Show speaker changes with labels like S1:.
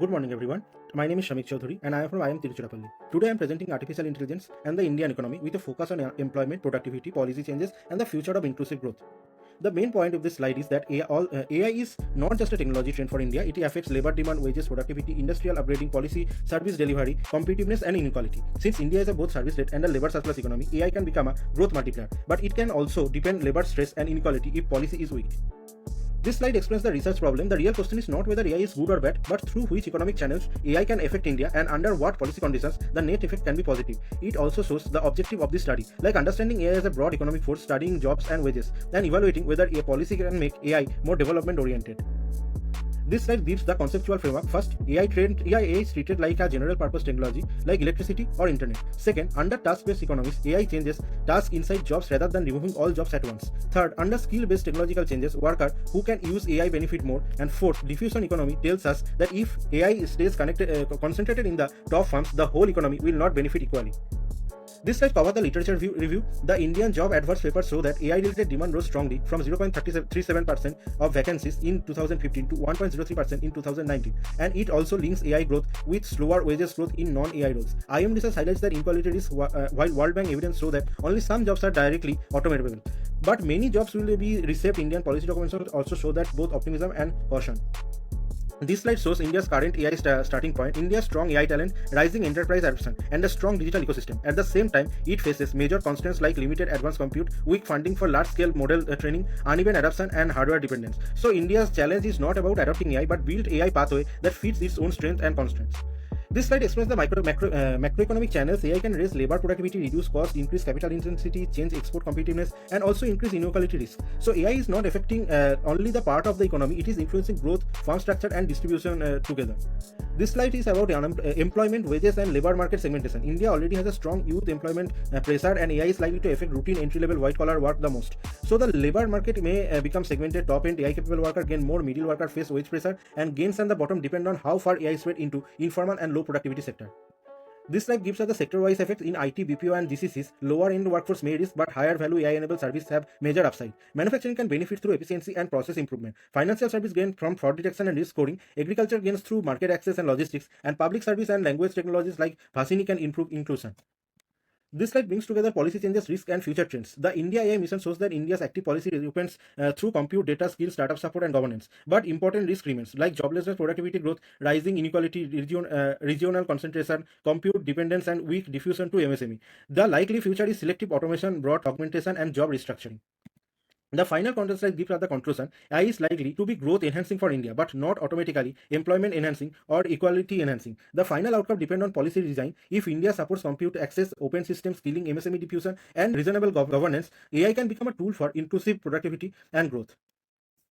S1: Good morning, everyone. My name is Shamik Choudhury, and I am from IIM Tiruchirappalli. Today, I am presenting artificial intelligence and the Indian economy with a focus on employment, productivity, policy changes, and the future of inclusive growth. The main point of this slide is that AI is not just a technology trend for India. It affects labor demand, wages, productivity, industrial upgrading, policy, service delivery, competitiveness, and inequality. Since India is a both service-led and a labor surplus economy, AI can become a growth multiplier, but it can also deepen labor stress and inequality if policy is weak. This slide explains the research problem. The real question is not whether AI is good or bad, but through which economic channels AI can affect India and under what policy conditions the net effect can be positive. It also shows the objective of this study, like understanding AI as a broad economic force, studying jobs and wages, and evaluating whether a policy can make AI more development oriented. This slide gives the conceptual framework. First, AI is treated like a general purpose technology like electricity or internet. Second, under task-based economies, AI changes tasks inside jobs rather than removing all jobs at once. Third, under skill-based technological changes, worker who can use AI benefit more. And fourth, diffusion economy tells us that if AI stays concentrated in the top firms, the whole economy will not benefit equally. This slide covers the literature review. The Indian job adverse papers show that AI-related demand rose strongly from 0.37% of vacancies in 2015 to 1.03% in 2019, and it also links AI growth with slower wages growth in non-AI roles. IM research highlights that inequality risk, while World Bank evidence show that only some jobs are directly automatable, but many jobs will be reshaped. Indian policy documents also show that both optimism and caution. This slide shows India's current AI starting point, India's strong AI talent, rising enterprise adoption, and a strong digital ecosystem. At the same time, it faces major constraints like limited advanced compute, weak funding for large-scale model training, uneven adoption, and hardware dependence. So India's challenge is not about adopting AI, but build AI pathway that fits its own strengths and constraints. This slide explains the macroeconomic channels. AI can raise labor productivity, reduce cost, increase capital intensity, change export competitiveness, and also increase inequality risk. So AI is not affecting only the part of the economy, it is influencing growth, farm structure, and distribution together. This slide is about employment, wages, and labor market segmentation. India already has a strong youth employment pressure, and AI is likely to affect routine entry-level white-collar work the most. So the labor market may become segmented. Top-end AI-capable worker gain more, middle worker face wage pressure, and gains on the bottom depend on how far AI spread into informal and low productivity sector. This slide gives us the sector-wise effects in IT, BPO, and GCCs. Lower-end workforce may risk, but higher-value AI-enabled services have major upside. Manufacturing can benefit through efficiency and process improvement. Financial service gain from fraud detection and risk scoring. Agriculture gains through market access and logistics. And public service and language technologies like Bhasini can improve inclusion. This slide brings together policy changes, risk, and future trends. The India AI mission shows that India's active policy depends through compute, data, skills, startup support, and governance. But important risk remains, like joblessness, productivity growth, rising inequality, regional concentration, compute dependence, and weak diffusion to MSME. The likely future is selective automation, broad augmentation, and job restructuring. The final context slide gives us the conclusion. AI is likely to be growth enhancing for India, but not automatically employment enhancing or equality enhancing. The final outcome depends on policy design. If India supports compute access, open systems, skilling, MSME diffusion, and reasonable governance, AI can become a tool for inclusive productivity and growth.